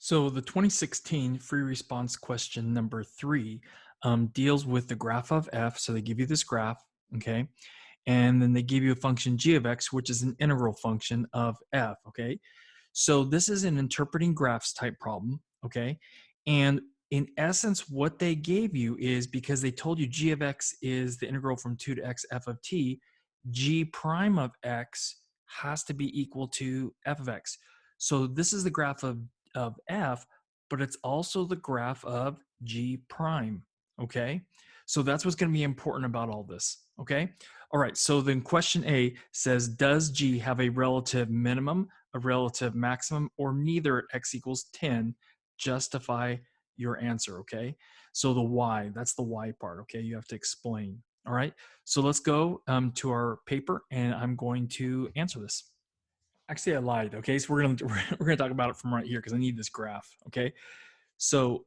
So the 2016 free response question number 3 deals with the graph of f. So they give you this graph, okay? And then they give you a function g of x, which is an integral function of f, okay? So this is an interpreting graphs type problem, okay? And in essence, what they gave you is because they told you g of x is the integral from 2 to x f of t, g prime of x has to be equal to f of x. So this is the graph of f, but it's also the graph of g prime, okay? So that's what's going to be important about all this, okay? All right, so then question A says, does g have a relative minimum, a relative maximum, or neither at x equals 10? Justify your answer, okay? So the why, that's the why part, okay? You have to explain, all right? So let's go to our paper, and I'm going to answer this. Actually, I lied, okay? So we're gonna talk about it from right here because I need this graph, okay? So,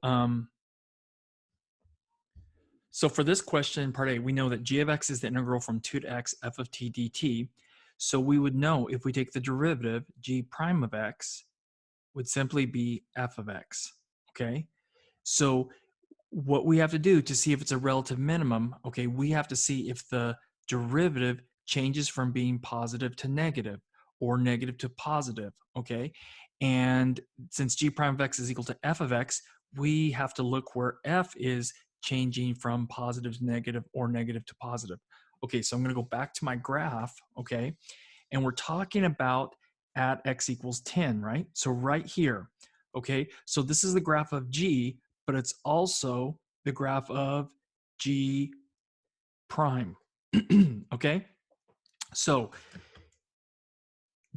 so for this question, part A, we know that g of x is the integral from 2 to x f of t dt. So we would know if we take the derivative, g prime of x would simply be f of x, okay? So what we have to do to see if it's a relative minimum, okay, we have to see if the derivative changes from being positive to negative or negative to positive, okay? And since g prime of x is equal to f of x, we have to look where f is changing from positive to negative or negative to positive. Okay, so I'm gonna go back to my graph, okay? And we're talking about at x equals 10, right? So right here, okay? So this is the graph of g, but it's also the graph of g prime, okay? So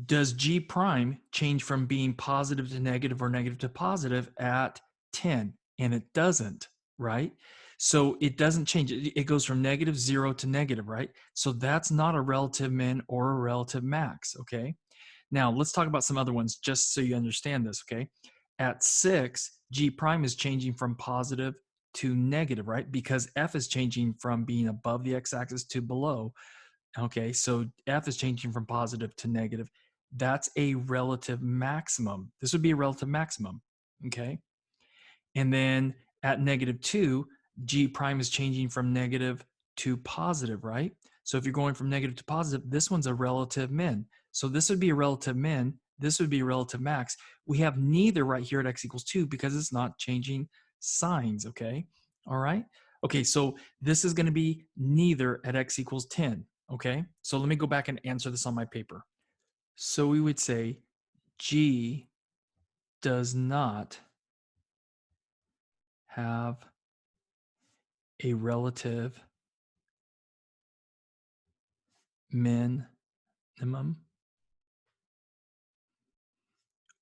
does g prime change from being positive to negative or negative to positive at 10? And it doesn't, right? So it doesn't change. It goes from negative 0 to negative, right? So that's not a relative min or a relative max, okay? Now let's talk about some other ones just so you understand this, okay? At 6, g prime is changing from positive to negative, right? Because f is changing from being above the x-axis to below. Okay, so f is changing from positive to negative. That's a relative maximum. This would be a relative maximum, okay? And then at -2, g prime is changing from negative to positive, right? So if you're going from negative to positive, this one's a relative min. So this would be a relative min. This would be a relative max. We have neither right here at x equals 2 because it's not changing signs, okay? All right? Okay, so this is going to be neither at x equals 10, okay? So let me go back and answer this on my paper. So we would say g does not have a relative minimum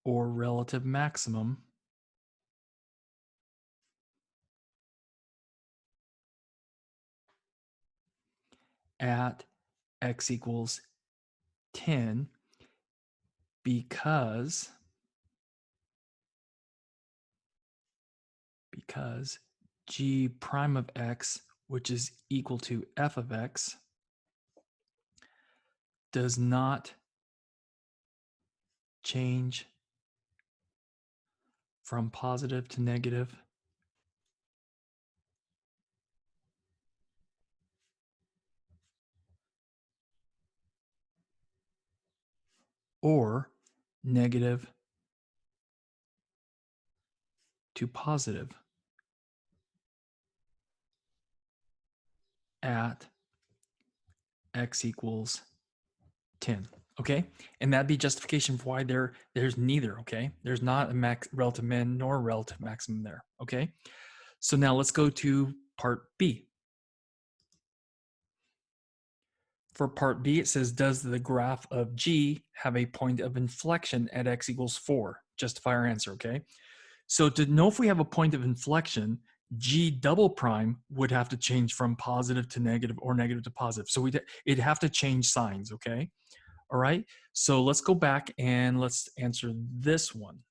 or relative maximum at x equals 10 because g prime of x, which is equal to f of x, does not change from positive to negative or negative to positive at x equals 10. Okay, and that'd be justification for why there's neither. Okay, there's not a relative min nor a relative maximum there. Okay, so now let's go to part B. For part B, it says, does the graph of g have a point of inflection at x equals 4? Justify our answer. Okay, so to know if we have a point of inflection, g double prime would have to change from positive to negative or negative to positive. So it'd have to change signs. Okay. All right, so let's go back and let's answer this one.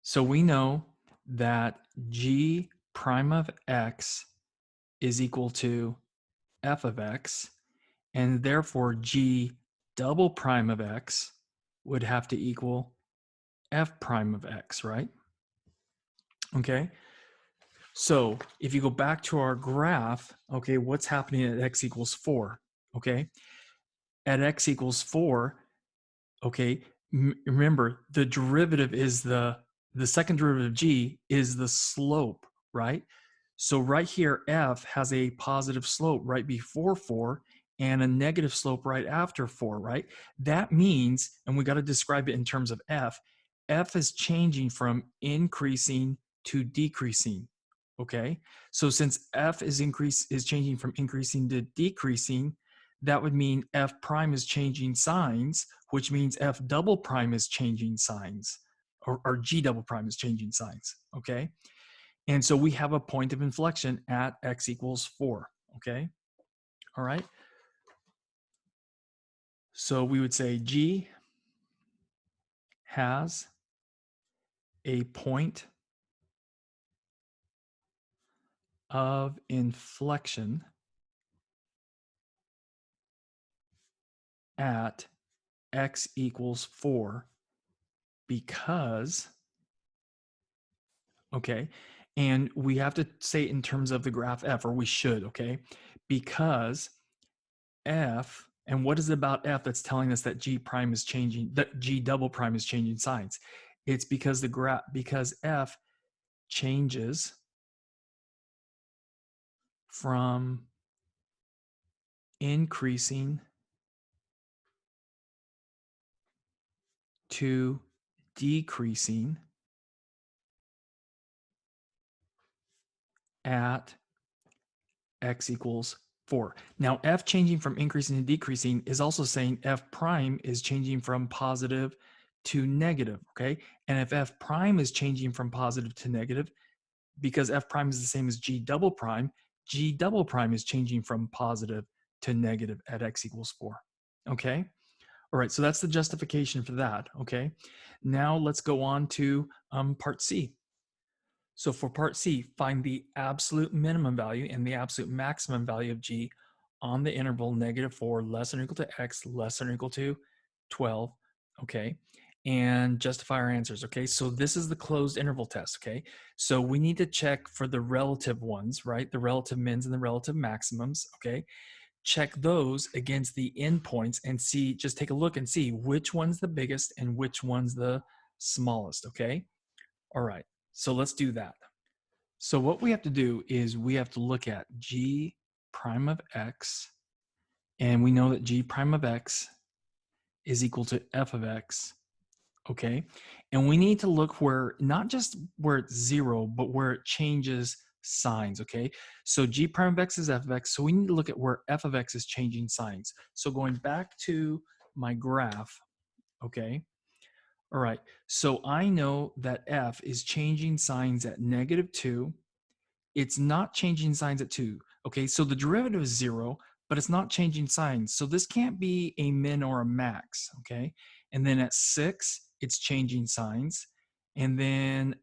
So we know that g prime of x is equal to f of x, and therefore g double prime of x would have to equal f prime of x, right? Okay. So if you go back to our graph, okay, what's happening at x equals 4? Okay. At x equals 4, okay, remember the derivative is the second derivative of g is the slope, right? So right here, f has a positive slope right before 4 and a negative slope right after 4, right? That means, and we got to describe it in terms of f is changing from increasing to decreasing, okay? So since f is changing from increasing to decreasing, that would mean f prime is changing signs, which means f double prime is changing signs, or g double prime is changing signs, okay? And so we have a point of inflection at x equals 4, okay? All right. So we would say g has a point of inflection at x equals 4 because, okay, and we have to say it in terms of the graph f, or we should, okay, because f, and what is it about f that's telling us that g prime is changing, that g double prime is changing signs? It's because because f changes from increasing to decreasing at x equals 4. Now, f changing from increasing to decreasing is also saying f prime is changing from positive to negative, okay? And if f prime is changing from positive to negative, because f prime is the same as g double prime is changing from positive to negative at x equals 4, okay? All right, so that's the justification for that, okay? Now let's go on to part C. So for part C, find the absolute minimum value and the absolute maximum value of g on the interval -4 less than or equal to x less than or equal to 12, okay? And justify our answers, okay? So this is the closed interval test, okay? So we need to check for the relative ones, right? The relative mins and the relative maximums, okay? Check those against the endpoints and see, just take a look and see which one's the biggest and which one's the smallest, okay? All right, so let's do that. So what we have to do is we have to look at g prime of x, and we know that g prime of x is equal to f of x, okay? And we need to look where, not just where it's 0, but where it changes signs, okay? So g prime of x is f of x, so we need to look at where f of x is changing signs. So going back to my graph, okay? All right, so I know that f is changing signs at -2. It's not changing signs at 2. Okay, so the derivative is 0, but it's not changing signs. So this can't be a min or a max, okay? And then at 6, it's changing signs. And then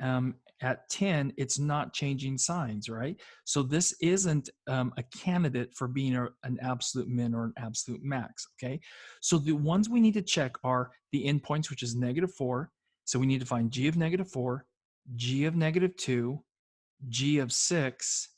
at 10, it's not changing signs, right? So this isn't a candidate for being an absolute min or an absolute max, okay? So the ones we need to check are the endpoints, which is -4. So we need to find g of -4, g of -2, g of 6,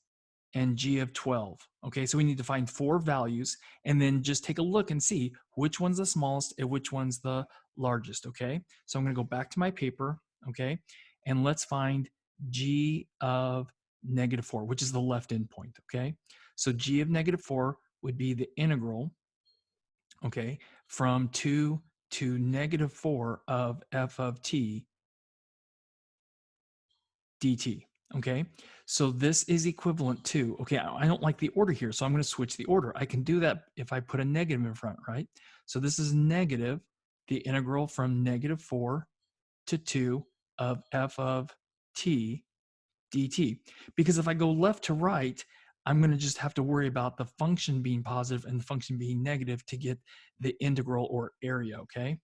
and g of 12. Okay, so we need to find 4 values and then just take a look and see which one's the smallest and which one's the largest. Okay, so I'm going to go back to my paper. Okay, and let's find g of -4, which is the left endpoint. Okay, so g of -4 would be the integral, okay, from 2 to -4 of f of t dt. Okay, so this is equivalent to, okay, I don't like the order here, so I'm going to switch the order. I can do that if I put a negative in front, right? So this is negative the integral from -4 to 2 of f of t dt. Because if I go left to right, I'm going to just have to worry about the function being positive and the function being negative to get the integral or area, okay?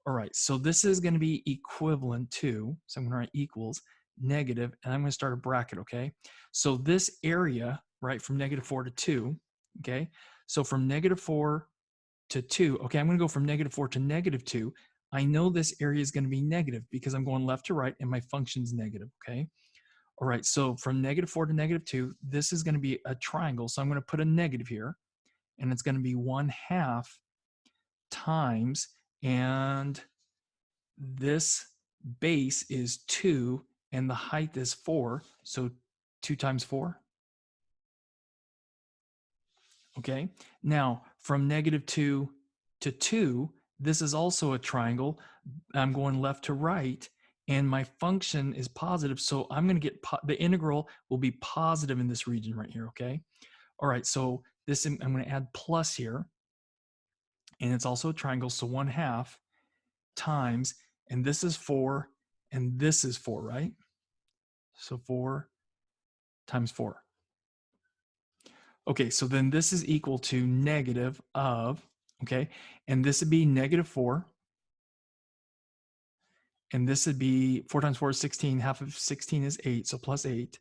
All right, so this is going to be equivalent to, so I'm going to write equals negative, and I'm going to start a bracket, okay? So this area, right, from -4 to 2, okay? So from -4 to 2, okay, I'm going to go from -4 to -2. I know this area is going to be negative because I'm going left to right and my function's negative, okay? All right, so from -4 to -2, this is going to be a triangle. So I'm going to put a negative here, and it's going to be 1/2 times, and this base is 2, and the height is 4. So 2 times 4. Okay, now from -2 to 2, this is also a triangle. I'm going left to right, and my function is positive, so I'm going to get the integral will be positive in this region right here. Okay, all right, so this I'm going to add plus here, and it's also a triangle, so 1/2 times, and this is 4, and this is 4, right? So 4 times 4. Okay, so then this is equal to negative of, okay, and this would be -4, and this would be 4 times 4 is 16, half of 16 is 8, so plus 8.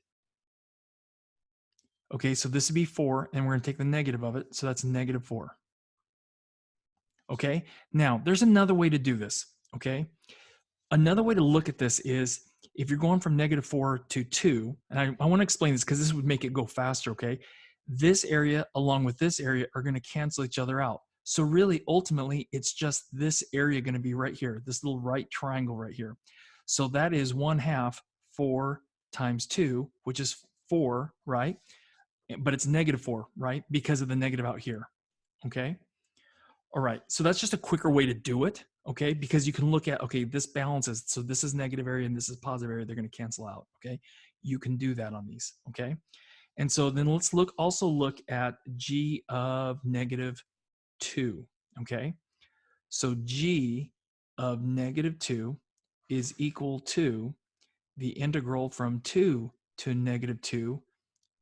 Okay, so this would be 4, and we're going to take the negative of it, so that's -4. Okay, now there's another way to do this. Okay, another way to look at this is if you're going from -4 to 2, and I want to explain this because this would make it go faster. Okay, this area along with this area are going to cancel each other out. So really, ultimately, it's just this area going to be right here, this little right triangle right here. So that is 1/2 4 times 2, which is 4, right? But it's -4, right? Because of the negative out here. Okay. All right, so that's just a quicker way to do it, okay? Because you can look at, okay, this balances, so this is negative area and this is positive area, they're gonna cancel out, okay? You can do that on these, okay? And so then let's also look at g of -2, okay? So g of -2 is equal to the integral from 2 to -2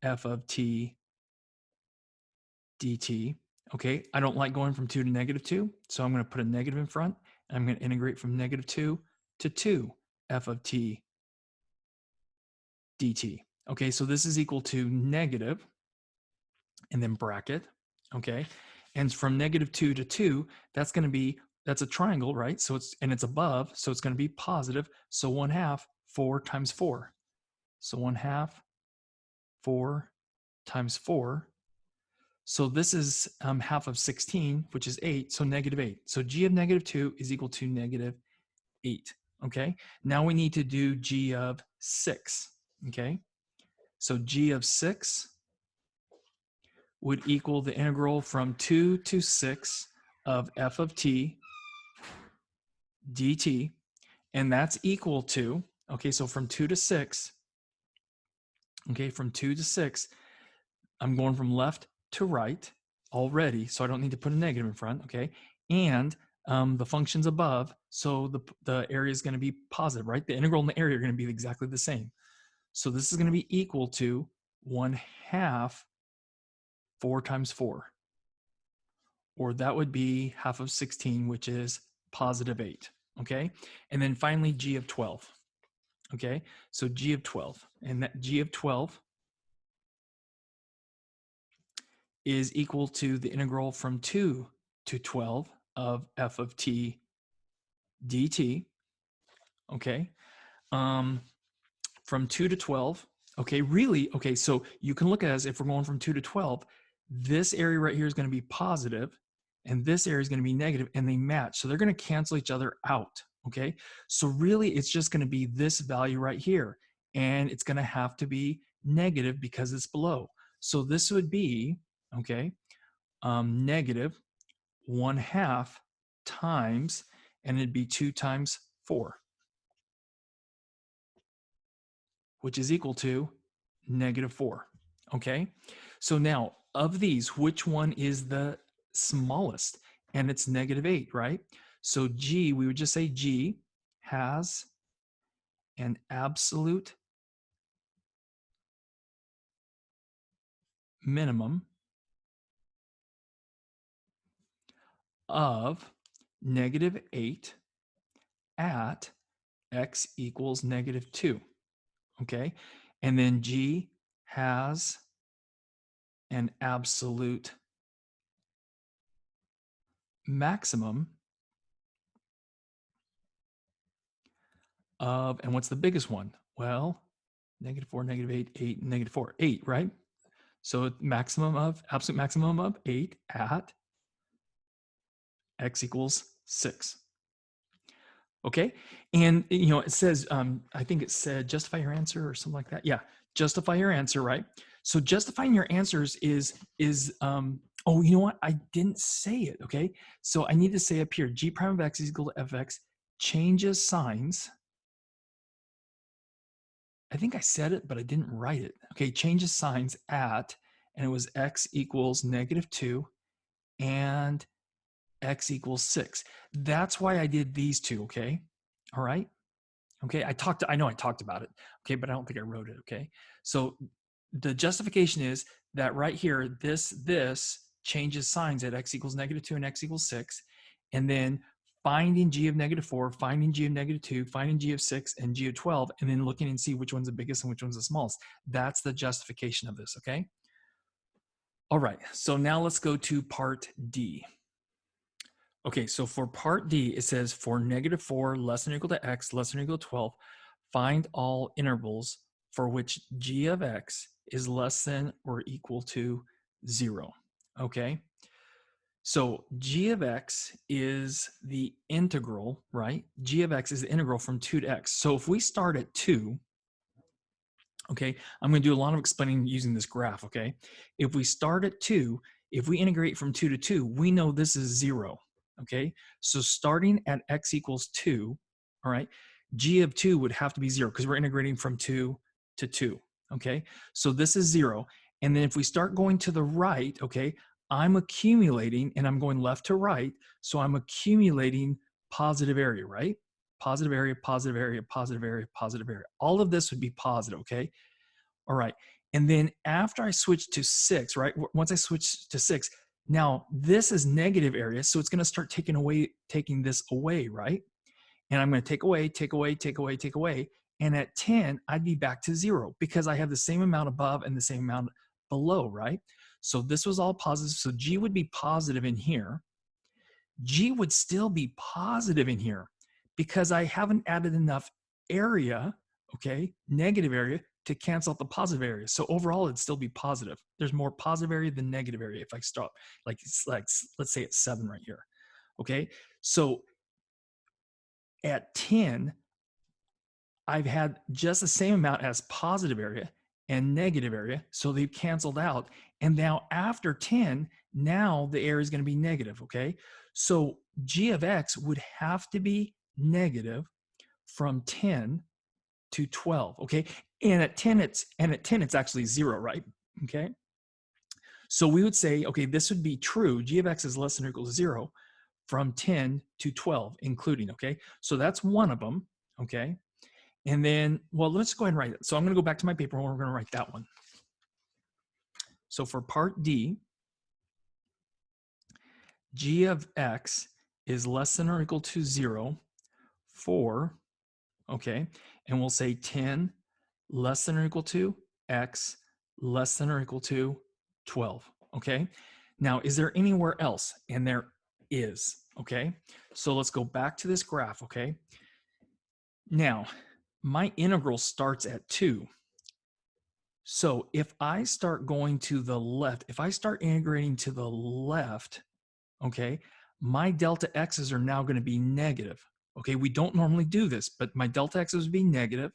f of t dt. Okay, I don't like going from 2 to -2, so I'm going to put a negative in front. And I'm going to integrate from -2 to 2 f of t dt. Okay, so this is equal to negative, and then bracket. Okay, and from -2 to 2, that's going to be, that's a triangle, right? So it's above, so it's going to be positive. So 1/2 4 times 4. So 1/2 4 times 4. So this is half of 16, which is 8, so -8. So g of -2 is equal to -8, okay? Now we need to do g of 6, okay? So g of 6 would equal the integral from 2 to 6 of f of t dt, and that's equal to, okay, so from 2 to 6, okay, from 2 to 6, I'm going from left to right already, so I don't need to put a negative in front, okay? And the function's above, so the area is going to be positive, right? The integral and the area are going to be exactly the same. So this is going to be equal to 1/2 4 times 4, or that would be half of 16, which is positive 8, okay? And then finally, g of 12, okay? So g of 12, and that g of 12 is equal to the integral from 2 to 12 of f of t dt, okay? From 2 to 12, okay, really, okay, so you can look at it as if we're going from 2 to 12, this area right here is going to be positive, and this area is going to be negative, and they match. So they're going to cancel each other out, okay? So really, it's just going to be this value right here, and it's going to have to be negative because it's below. So this would be, okay, negative 1/2 times, and it'd be 2 times 4, which is equal to -4. Okay, so now of these, which one is the smallest? And it's -8, right? So G, we would just say G has an absolute minimum of -8 at x equals -2. Okay, and then G has an absolute maximum of, and what's the biggest one? Well, -4, -8, 8, and -4, 8, right? So absolute maximum of 8 at x equals 6. Okay. And, it says, I think it said justify your answer or something like that. Yeah. Justify your answer, right? So justifying your answers oh, you know what? I didn't say it. Okay. So I need to say up here, g prime of x is equal to fx changes signs. I think I said it, but I didn't write it. Okay. Changes signs at, and it was x equals -2 and x equals 6. That's why I did these two. Okay. All right. Okay, I know I talked about it, okay, but I don't think I wrote it, okay? So the justification is that right here, this changes signs at x equals -2 and x equals 6, and then finding g of -4, finding g of -2, finding g of 6, and g of 12, and then looking and see which one's the biggest and which one's the smallest. That's the justification of this, okay? All right, so now let's go to part D. Okay, so for part D, it says for -4 less than or equal to x less than or equal to 12, find all intervals for which g of x is less than or equal to 0. Okay, so g of x is the integral, right? G of x is the integral from 2 to x. So if we start at 2, okay, I'm going to do a lot of explaining using this graph, okay? If we start at 2, if we integrate from 2 to 2, we know this is 0, okay? So starting at x equals 2, all right, g of 2 would have to be 0 because we're integrating from 2 to 2, okay? So this is 0. And then if we start going to the right, okay, I'm accumulating, and I'm going left to right, so I'm accumulating positive area, right? Positive area, positive area, positive area, positive area. All of this would be positive, okay? All right. And then after I switch to 6, right? Once I switch to 6, now this is negative area, so it's going to start taking this away, right? And I'm going to take away, take away, take away, take away. And at 10, I'd be back to 0 because I have the same amount above and the same amount below, right? So this was all positive. So G would be positive in here. G would still be positive in here because I haven't added enough area, okay, negative area, to cancel out the positive area. So overall, it'd still be positive. There's more positive area than negative area if I stop, like let's say it's 7 right here, okay? So at 10, I've had just the same amount as positive area and negative area, so they've canceled out. And now after 10, now the area is going to be negative, okay? So g of x would have to be negative from 10 to 12, okay? And at 10 it's actually 0, right? Okay? So we would say, okay, this would be true. G of x is less than or equal to 0 from 10 to 12, including, okay? So that's one of them, okay? And then, well, let's go ahead and write it. So I'm going to go back to my paper and we're going to write that one. So for part D, g of x is less than or equal to 0 for, okay, and we'll say 10 less than or equal to x less than or equal to 12, okay? Now, is there anywhere else? And there is, okay? So let's go back to this graph, okay? Now, my integral starts at 2. So if I start going to the left, if I start integrating to the left, okay, my delta x's are now going to be negative. Okay, we don't normally do this, but my delta x's would be negative.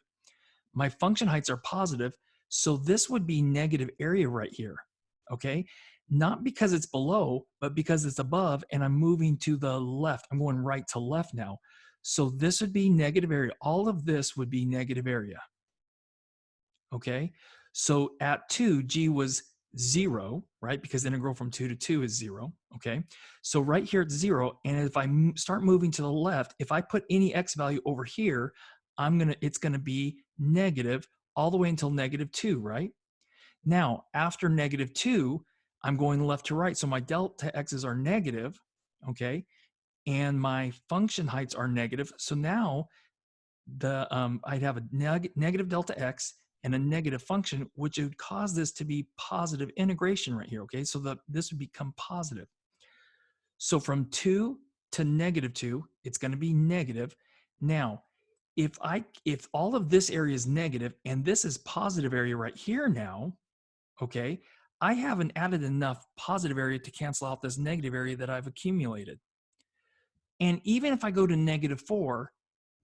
My function heights are positive, so this would be negative area right here. Okay, not because it's below, but because it's above and I'm moving to the left. I'm going right to left now. So this would be negative area. All of this would be negative area. Okay, so at 2, g was 0, right? Because the integral from 2 to 2 is 0, okay? So right here it's 0, and if I start moving to the left, if I put any x value over here, it's gonna be negative all the way until -2, right? Now, after -2, I'm going left to right, so my delta x's are negative, okay? And my function heights are negative, so now I'd have a negative delta x and a negative function, which would cause this to be positive integration right here, okay? So this would become positive. So from 2 to -2, it's going to be negative. Now, if all of this area is negative and this is positive area right here now, okay, I haven't added enough positive area to cancel out this negative area that I've accumulated. And even if I go to -4,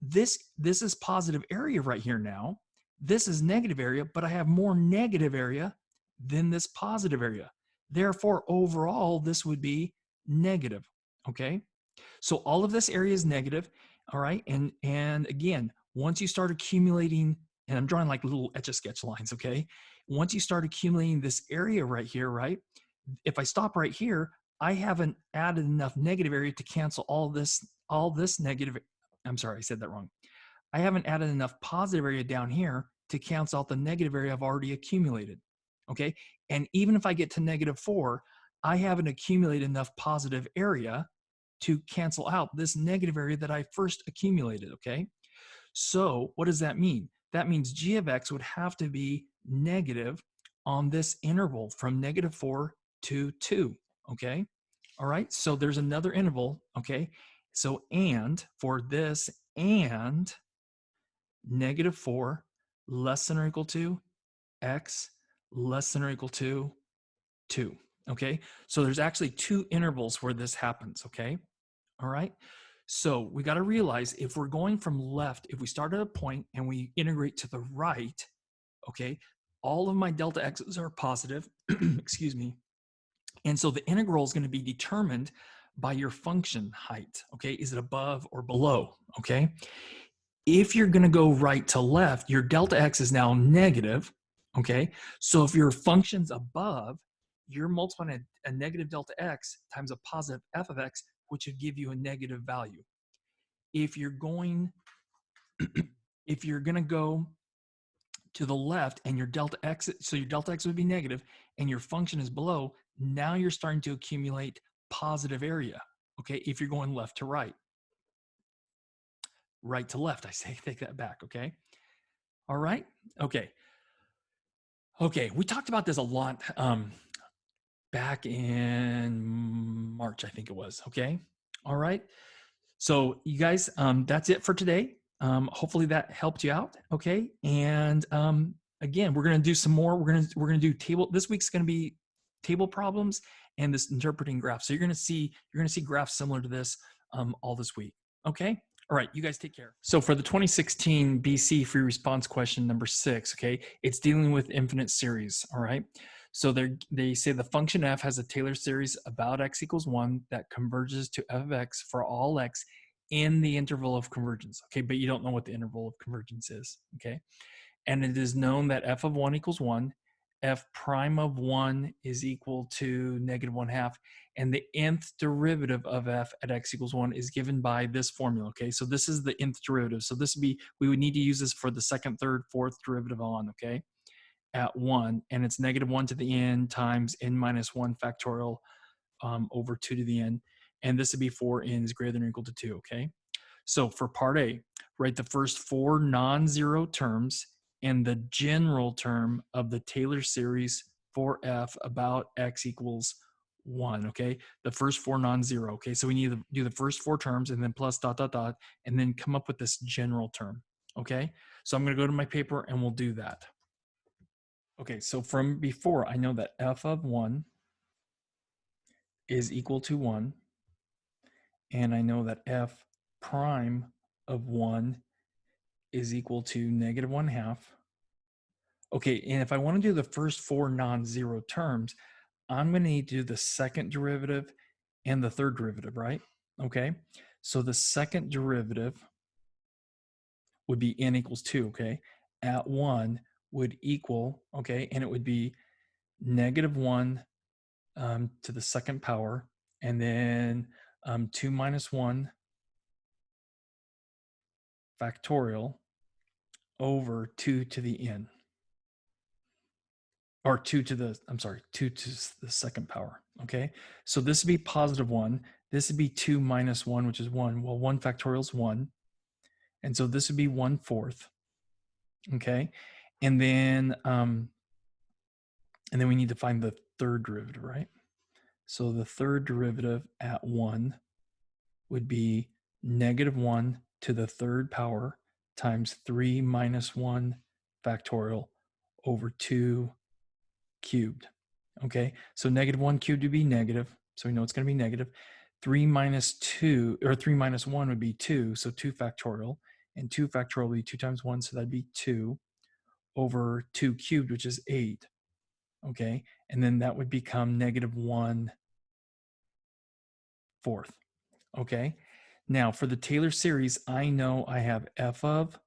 this is positive area right here now. This is negative area, but I have more negative area than this positive area. Therefore, overall, this would be negative, okay? So all of this area is negative, all right? And again, once you start accumulating, and I'm drawing like little Etch-a-Sketch lines, okay? Once you start accumulating this area right here, right? If I stop right here, I haven't added enough negative area to cancel all this negative. I'm sorry, I said that wrong. I haven't added enough positive area down here to cancel out the negative area I've already accumulated, okay? And even if I get to -4, I haven't accumulated enough positive area to cancel out this negative area that I first accumulated, okay? So what does that mean? That means g of x would have to be negative on this interval from -4 to 2, okay? All right, so there's another interval, okay? So and for this and -4 less than or equal to x less than or equal to 2, okay? So there's actually two intervals where this happens, okay? All right. So we got to realize if we're going from left, if we start at a point and we integrate to the right, okay, all of my delta x's are positive, excuse me. And so the integral is going to be determined by your function height, okay? Is it above or below, okay? If you're going to go right to left, your delta x is now negative, okay? So if your function's above, you're multiplying a negative delta x times a positive f of x, which would give you a negative value. If you're going to go to the left and your delta x, so your delta x would be negative and your function is below, now you're starting to accumulate positive area, okay? If you're going left to right. Right to left, I say, take that back, okay? All right, okay. Okay, we talked about this a lot back in March, I think it was, okay? All right, so you guys, that's it for today. Hopefully that helped you out, okay? And again, we're gonna do some more. We're gonna do table. This week's gonna be table problems and this interpreting graphs. So you're gonna see graphs similar to this all this week, okay? All right, you guys take care. So for the 2016 BC free response question number 6, okay, it's dealing with infinite series, all right? So they say the function f has a Taylor series about x equals 1 that converges to f of x for all x in the interval of convergence, okay? But you don't know what the interval of convergence is, okay? And it is known that f of 1 equals 1, f prime of 1 is equal to -1/2, and the nth derivative of f at x equals 1 is given by this formula, okay? So this is the nth derivative. So this would be, we would need to use this for the second, third, fourth derivative on, okay? At 1, and it's -1 to the n times n minus 1 factorial over 2 to the n, and this would be for n is greater than or equal to 2, okay? So for part A, write the first 4 non-zero terms and the general term of the Taylor series for f about x equals 1, okay? The first 4 non-zero, okay? So we need to do the first 4 terms and then plus ... and then come up with this general term, okay? So I'm gonna go to my paper and we'll do that. Okay, so from before, I know that f of 1 is equal to 1, and I know that f prime of 1 is equal to -1/2. Okay, and if I want to do the first 4 non-zero terms, I'm going to need to do the second derivative and the third derivative, right? Okay, so the second derivative would be n equals 2, okay? At 1 would equal, okay, and it would be -1 to the second power, and then 2 minus 1 factorial over 2 to the n. Or 2 to the, I'm sorry, 2 to the second power, okay? So this would be +1. This would be 2 minus 1, which is 1. Well, 1 factorial is 1. And so this would be 1/4, okay? And then we need to find the third derivative, right? So the third derivative at 1 would be -1 to the third power times 3 minus 1 factorial over 2 cubed. Okay, so negative 1 cubed would be negative, so we know it's going to be negative. 3 minus 2, or 3 minus 1 would be 2, so 2 factorial, and 2 factorial would be 2 times 1, so that'd be 2 over 2 cubed, which is 8. Okay, and then that would become negative 1/4. Okay, now for the Taylor series, I know I have f of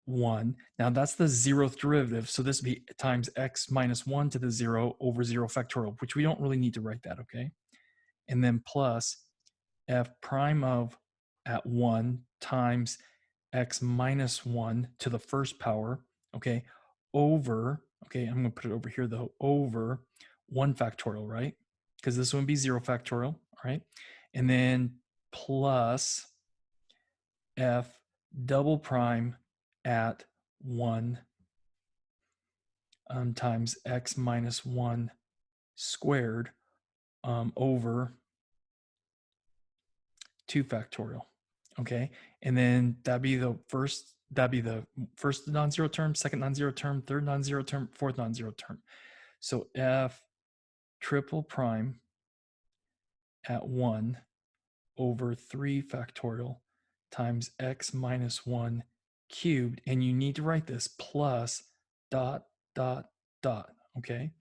1. Now that's the 0th derivative, so this would be times x minus 1 to the 0 over 0 factorial, which we don't really need to write that, okay? And then plus f prime of at 1 times x minus 1 to the first power, okay, over, okay, I'm going to put it over here though, over 1 factorial, right? Because this would be 0 factorial, right? And then plus f double prime at 1 times x minus 1 squared over 2 factorial. Okay, and then that'd be the first non-zero term, second non-zero term, third non-zero term, fourth non-zero term. So f triple prime at 1 over 3 factorial times x minus 1 cubed, and you need to write this plus dot dot dot, okay?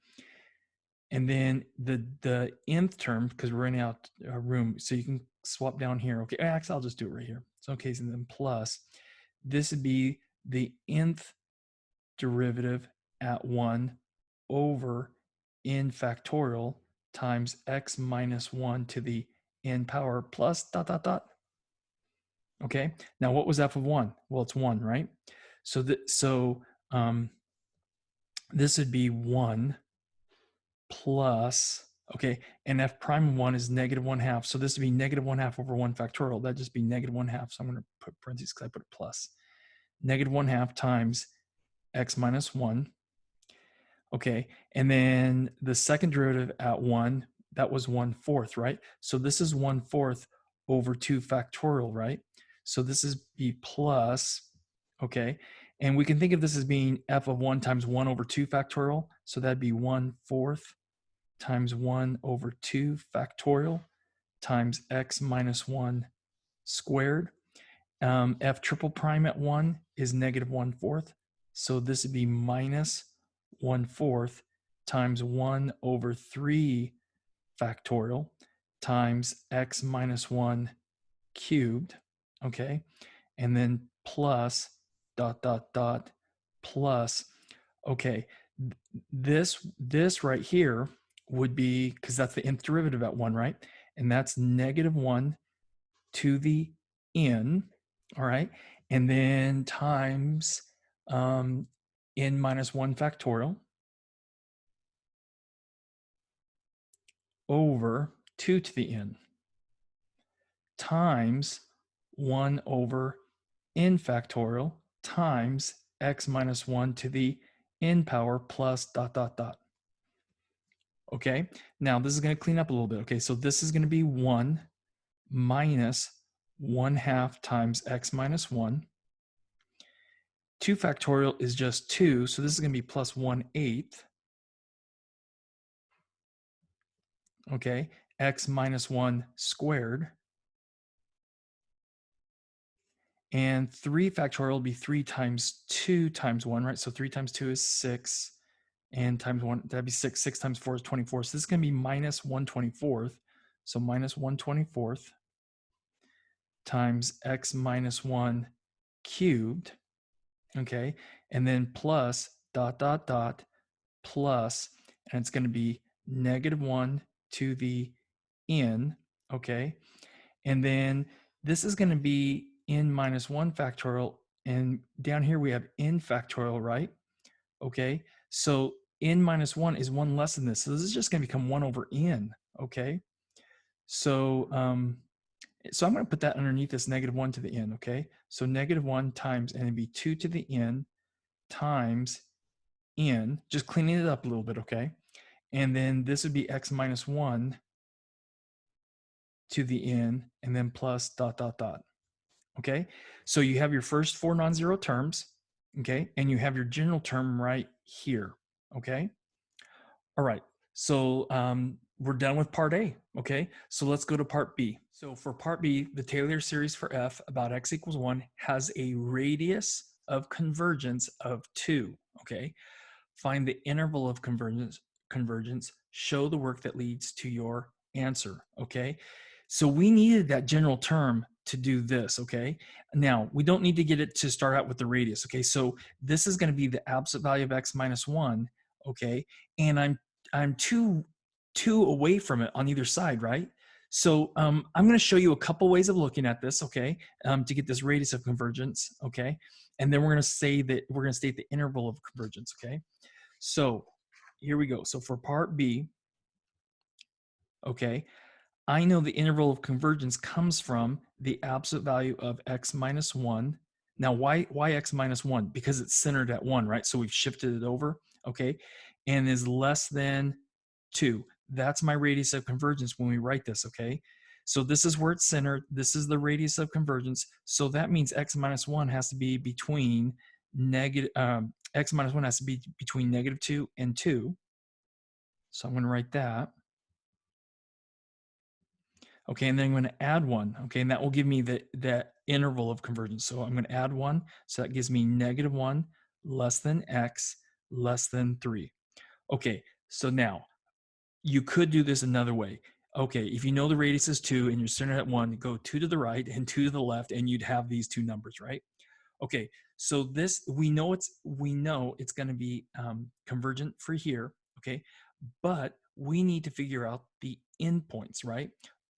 And then the nth term, because we're running out of room, so you can swap down here. Okay, actually, I'll just do it right here. So, okay, so then plus, this would be the nth derivative at 1 over n factorial times x minus 1 to the n power plus dot dot dot. Okay, now what was f of 1? Well, it's 1, right? So this would be 1 plus, okay, and f prime of 1 is negative 1/2. So this would be negative 1/2 over 1 factorial. That'd just be negative 1/2. So I'm going to put parentheses because I put a plus. Negative 1/2 times x minus 1. Okay, and then the second derivative at 1, that was 1/4, right? So this is 1/4 over 2 factorial, right? So this is be plus, okay, and we can think of this as being f of 1 times 1 over 2 factorial. So that'd be 1/4 times 1 over 2 factorial times x minus 1 squared. F triple prime at 1 is negative 1/4. So this would be minus 1/4 times 1 over 3 factorial times x minus 1 cubed. Okay. And then plus dot dot dot plus. Okay. This right here would be, because that's the nth derivative at 1, right? And that's negative 1 to the n, all right? And then times n minus 1 factorial over 2 to the n times 1 over n factorial times x minus 1 to the n power plus dot dot dot. Okay, now this is going to clean up a little bit. Okay, so this is going to be 1 minus 1/2 times x minus 1. 2 factorial is just 2, so this is going to be plus 1/8. Okay, x minus 1 squared. And 3 factorial will be 3 times 2 times 1, right? So 3 times 2 is 6, and times 1, that'd be 6. 6 times 4 is 24. So this is going to be minus 1/24. So minus 1/24 times x minus 1 cubed. Okay, and then plus dot dot dot plus, and it's going to be negative 1 to the n. Okay, and then this is going to be n minus 1 factorial, and down here we have n factorial, right? Okay, so n minus 1 is 1 less than this, so this is just going to become 1 over n. Okay, so so I'm going to put that underneath this negative 1 to the n. Okay, so negative 1 times, and it'd be 2 to the n times n, just cleaning it up a little bit. Okay, and then this would be x minus 1 to the n, and then plus dot dot dot. okay? So you have your first four non-zero terms, okay? And you have your general term right here, okay? All right, so we're done with part A, okay? So let's go to part B. So for part B, the Taylor series for f about x equals 1 has a radius of convergence of 2, okay? Find the interval of convergence, show the work that leads to your answer, okay? So we needed that general term to do this, okay? Now, we don't need to get it to start out with the radius, okay? So this is gonna be the absolute value of x minus 1, okay? And I'm two away from it on either side, right? So I'm going to show you a couple ways of looking at this, okay, to get this radius of convergence, okay, and then we're going to say that we're going to state the interval of convergence, okay. So here we go. So for part B, okay, I know the interval of convergence comes from the absolute value of x minus 1. Now, why x minus 1? Because it's centered at 1, right? So we've shifted it over, okay, and is less than 2. That's my radius of convergence when we write this, okay? So this is where it's centered. This is the radius of convergence. So that means x minus 1 has to be between x minus 1 has to be between -2 and 2. So I'm going to write that. Okay, and then I'm going to add 1. Okay, and that will give me that interval of convergence. So I'm going to add 1. So that gives me -1 less than x less than 3. Okay, so now you could do this another way. Okay, if you know the radius is 2 and you're centered at 1, go 2 to the right and 2 to the left, and you'd have these two numbers, right? Okay, so this we know it's going to be convergent for here. Okay, but we need to figure out the endpoints, right?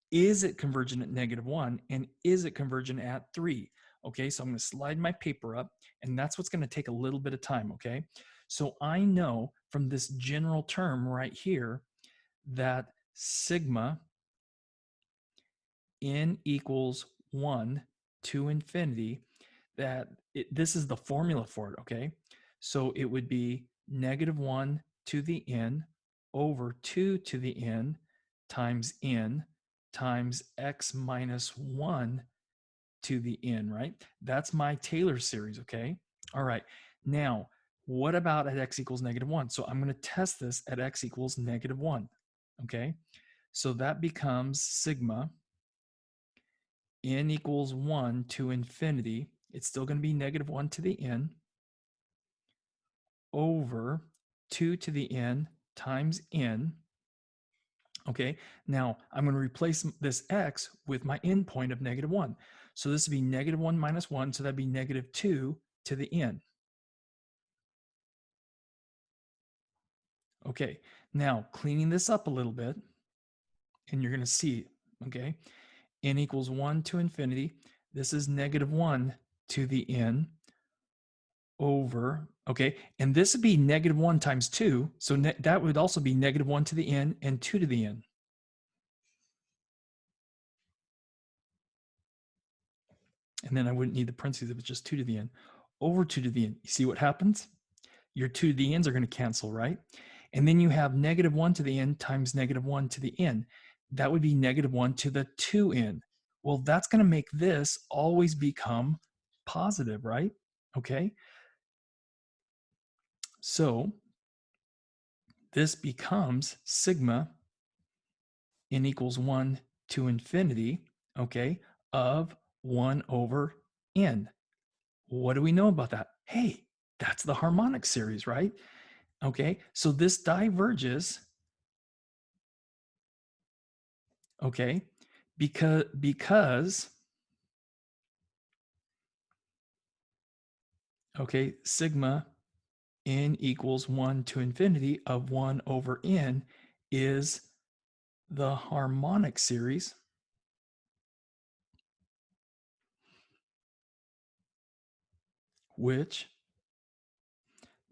Is it convergent at -1 and is it convergent at 3? Okay, so I'm going to slide my paper up, and that's what's going to take a little bit of time. Okay, so I know from this general term right here that sigma n equals 1 to infinity, that this is the formula for it, okay? So it would be -1 to the n over 2 to the n times x minus 1 to the n, right? That's my Taylor series, okay? All right, now, what about at x equals -1? So I'm going to test this at x equals -1, okay? So that becomes sigma n equals 1 to infinity. It's still going to be -1 to the n over 2 to the n times n. Okay, now I'm going to replace this x with my endpoint of -1. So this would be -1 minus 1, so that'd be -2 to the n. Okay, now cleaning this up a little bit, and you're going to see, okay, n equals 1 to infinity. This is -1 to the n over, okay, and this would be -1 times 2, so that would also be -1 to the n and 2 to the n. And then I wouldn't need the parentheses if it's just 2 to the n over 2 to the n. You see what happens? Your 2 to the n's are going to cancel, right? And then you have -1 to the n times -1 to the n. That would be -1 to the 2n. Well, that's going to make this always become positive, right? Okay. So this becomes sigma n equals 1 to infinity, okay, of 1 over n. What do we know about that? Hey, that's the harmonic series, right? Okay, so this diverges, okay, because okay, sigma n equals 1 to infinity of 1 over n is the harmonic series, which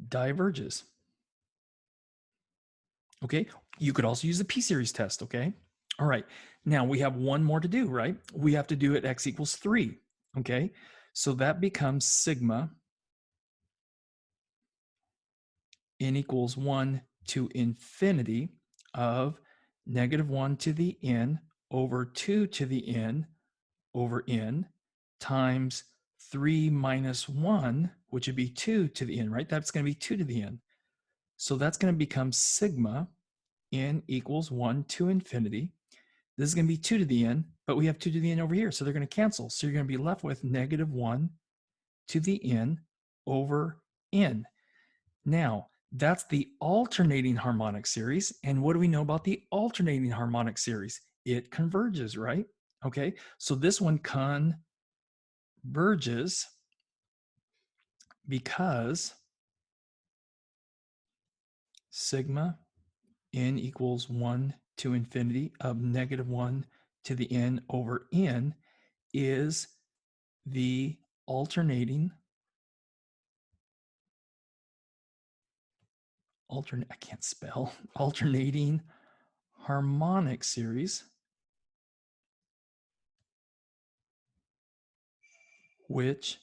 diverges. Okay, you could also use the p-series test, okay? All right, now we have one more to do, right? We have to do it x equals 3, okay? So that becomes sigma n equals 1 to infinity of -1 to the n over 2 to the n over n times 3 minus 1, which would be 2 to the n, right? That's going to be 2 to the n. So that's going to become sigma n equals 1 to infinity. This is going to be 2 to the n, but we have 2 to the n over here, so they're going to cancel. So you're going to be left with negative 1 to the n over n. Now, that's the alternating harmonic series. And what do we know about the alternating harmonic series? It converges, right? Okay, so this one converges because sigma n equals 1 to infinity of negative 1 to the n over n is the alternating harmonic series, which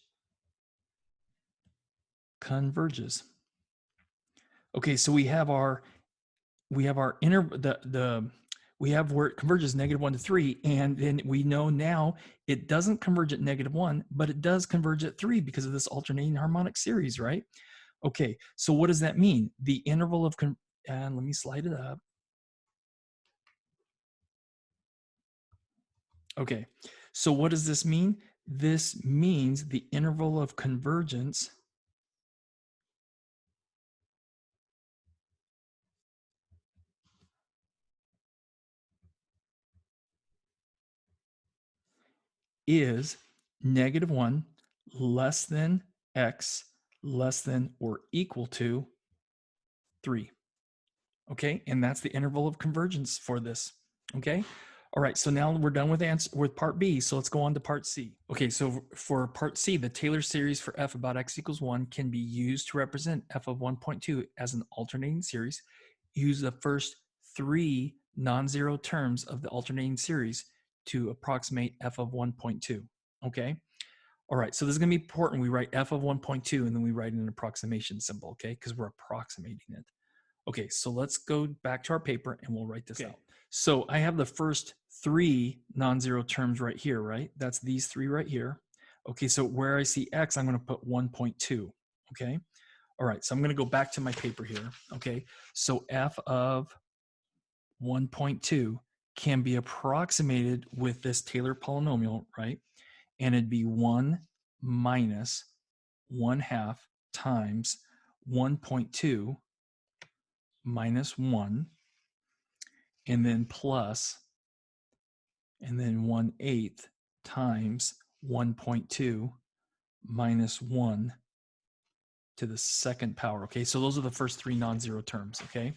converges. Okay, so we have our we have where it converges negative 1 to 3, and then we know now it doesn't converge at negative 1, but it does converge at 3 because of this alternating harmonic series, right? Okay, so what does that mean? The interval of and let me slide it up. Okay, so what does this mean? This means the interval of convergence is negative 1 less than x less than or equal to 3. Okay, and that's the interval of convergence for this. Okay, all right, so now we're done with part B, so let's go on to part C. Okay, so for part C, the Taylor series for f about x equals 1 can be used to represent f of 1.2 as an alternating series. Use the first 3 non-zero terms of the alternating series to approximate f of 1.2. Okay, all right, so this is going to be important. We write f of 1.2 and then we write an approximation symbol, okay, because we're approximating it. Okay, so let's go back to our paper and we'll write this out. So I have the first 3 non-zero terms right here, right? That's these 3 right here. Okay, so where I see x, I'm going to put 1.2. Okay, all right, so I'm going to go back to my paper here. Okay, so f of 1.2 can be approximated with this Taylor polynomial, right? And it'd be 1 minus 1/2 times 1.2 minus 1, and then plus, and then 1/8 times 1.2 minus 1 to the second power. Okay, so those are the first 3 non-zero terms. Okay,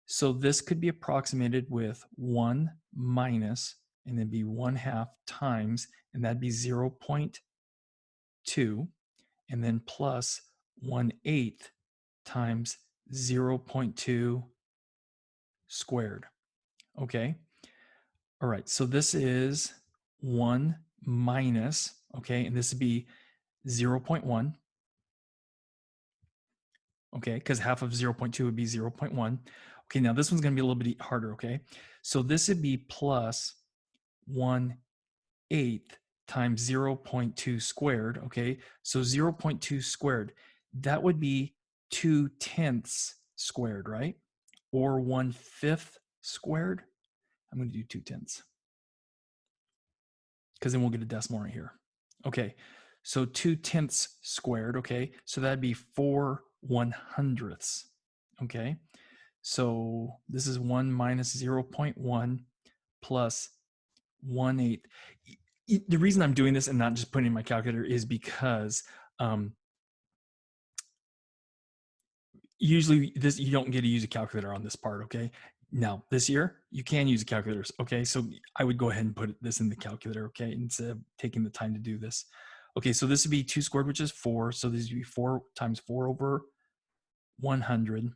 so this could be approximated with 1 minus, and then be 1/2 times, and that'd be 0.2, and then plus 1/8 times 0.2 squared. Okay, all right, so this is 1 minus, okay, and this would be 0.1, okay, because half of 0.2 would be 0.1. Okay, now this one's going to be a little bit harder, okay? So this would be plus 1/8 times 0.2 squared, okay? So 0.2 squared, that would be 2/10 squared, right? Or 1/5 squared. I'm going to do 2/10, because then we'll get a decimal right here. Okay, so 2/10 squared, okay? So that'd be 4/100ths, okay? So this is 1 minus 0.1 plus 1/8. The reason I'm doing this and not just putting in my calculator is because usually you don't get to use a calculator on this part, okay? Now, this year, you can use calculators, okay? So I would go ahead and put this in the calculator, okay, instead of taking the time to do this. Okay, so this would be 2 squared, which is 4. So this would be 4 times 4 over 100,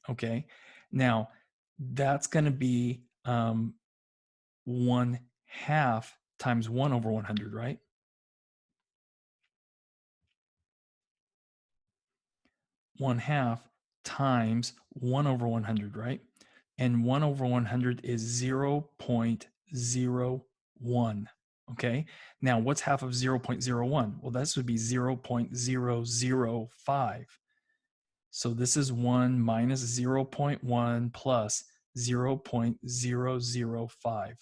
okay? Now, that's going to be 1/2 times 1 over 100, right? 1/2 times 1 over 100, right? And 1 over 100 is 0.01. Okay, now what's half of 0.01? Well, this would be 0.005. So this is 1 minus 0.1 plus 0.005.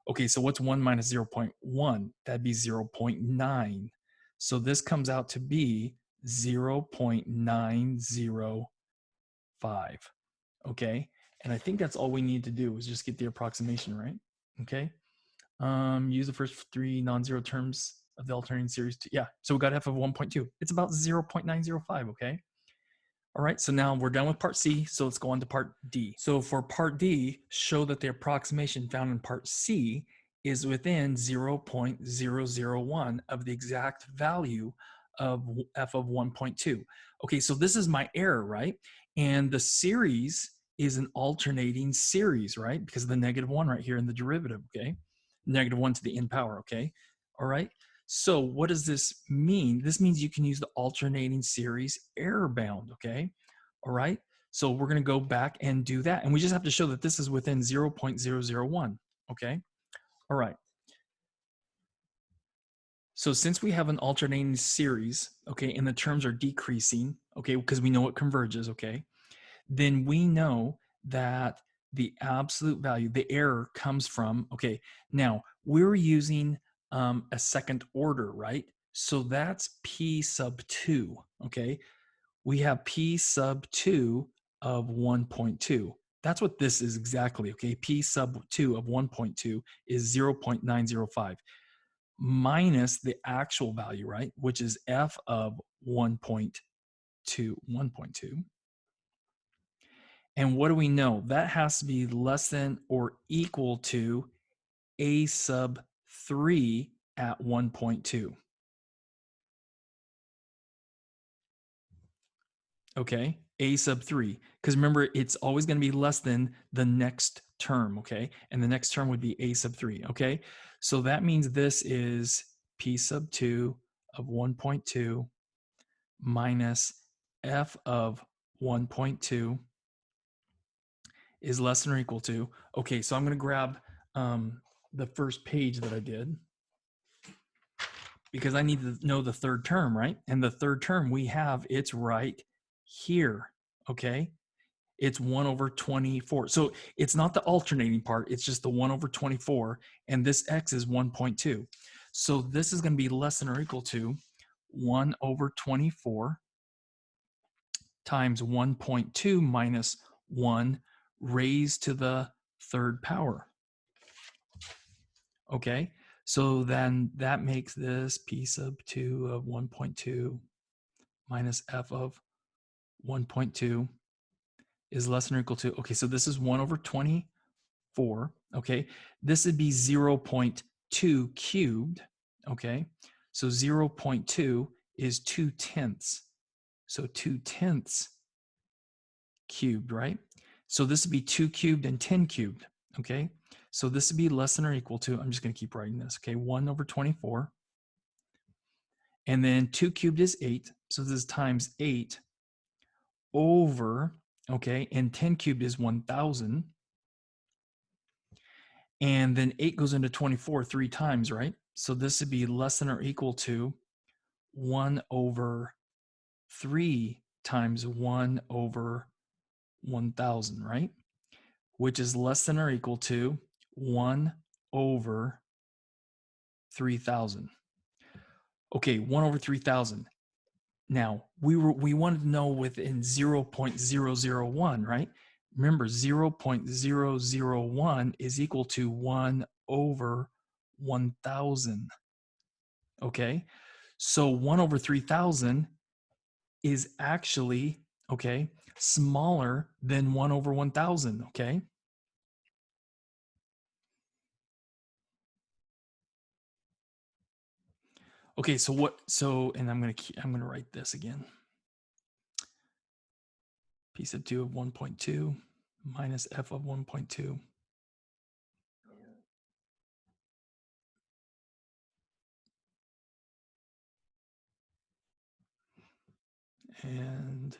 Okay, so what's 1 minus 0.1? That'd be 0.9. So this comes out to be 0.905. Okay, and I think that's all we need to do is just get the approximation, right? Okay, use the first three non-zero terms of the alternating series. Yeah, so we got f of 1.2. It's about 0.905, okay? All right, so now we're done with part C, so let's go on to part D. So for part D, show that the approximation found in part C is within 0.001 of the exact value of f of 1.2. Okay, so this is my error, right? And the series is an alternating series, right? Because of the -1 right here in the derivative, okay? -1 to the n power, okay? All right, so what does this mean? This means you can use the alternating series error bound, okay? All right, so we're gonna go back and do that. And we just have to show that this is within 0.001, okay? All right. So since we have an alternating series, okay, and the terms are decreasing, okay, because we know it converges, okay, then we know that the absolute value, the error comes from, okay, now we're using a second order, right? So that's P sub 2, okay? We have P sub 2 of 1.2. That's what this is exactly, okay? P sub 2 of 1.2 is 0.905 minus the actual value, right? Which is F of 1.2. And what do we know? That has to be less than or equal to A sub 3 at 1.2. Okay, A sub 3. Because remember, it's always going to be less than the next term, okay? And the next term would be A sub 3, okay? So that means this is P sub 2 of 1.2 minus F of 1.2 is less than or equal to. Okay, so I'm going to grab the first page that I did because I need to know the third term, right? And the third term we have, it's right here, okay? It's 1 over 24. So it's not the alternating part, it's just the 1 over 24, and this x is 1.2. So this is going to be less than or equal to 1 over 24 times 1.2 minus 1 raised to the third power. Okay, so then that makes this P sub 2 of 1.2 minus F of 1.2 is less than or equal to, okay, so this is 1 over 24, okay? This would be 0.2 cubed, okay? So 0.2 is 2/10. So 2/10 cubed, right? So this would be 2 cubed and 10 cubed, okay? So this would be less than or equal to, I'm just going to keep writing this, okay? 1 over 24. And then 2 cubed is 8. So this is times 8 over, okay? And 10 cubed is 1,000. And then 8 goes into 24 3 times, right? So this would be less than or equal to 1 over 3 times 1 over 1,000, right? Which is less than or equal to 1 over 3,000. Okay, 1 over 3,000. Now, we wanted to know within 0.001, right? Remember, 0.001 is equal to 1 over 1,000. Okay, so 1 over 3,000 is actually, okay, smaller than 1 over 1,000, okay? Okay, so what, so, and I'm gonna write this again. P sub 2 of 1.2 minus F of 1.2. And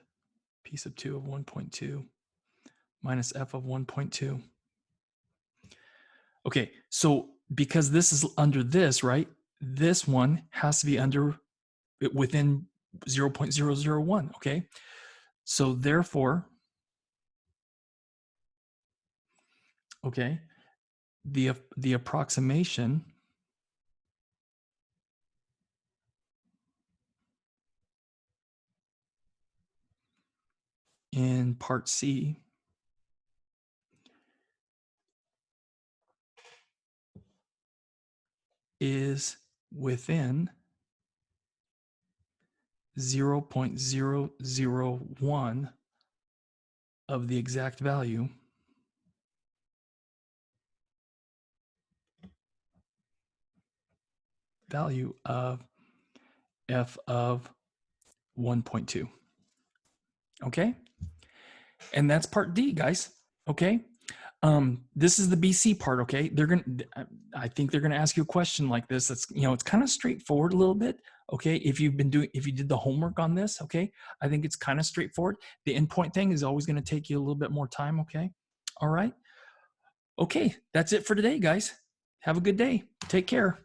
P sub 2 of 1.2 minus F of 1.2. Okay, so because this is under this, right? This one has to be within 0.001, okay? So therefore, okay, the approximation in part C is within 0.001 of the exact value of f of 1.2. Okay? And that's part D, guys. Okay? This is the BC part, okay? I think they're gonna ask you a question like this. That's, it's kind of straightforward a little bit, okay? If you did the homework on this, okay? I think it's kind of straightforward. The endpoint thing is always gonna take you a little bit more time, okay? All right? Okay, that's it for today, guys. Have a good day. Take care.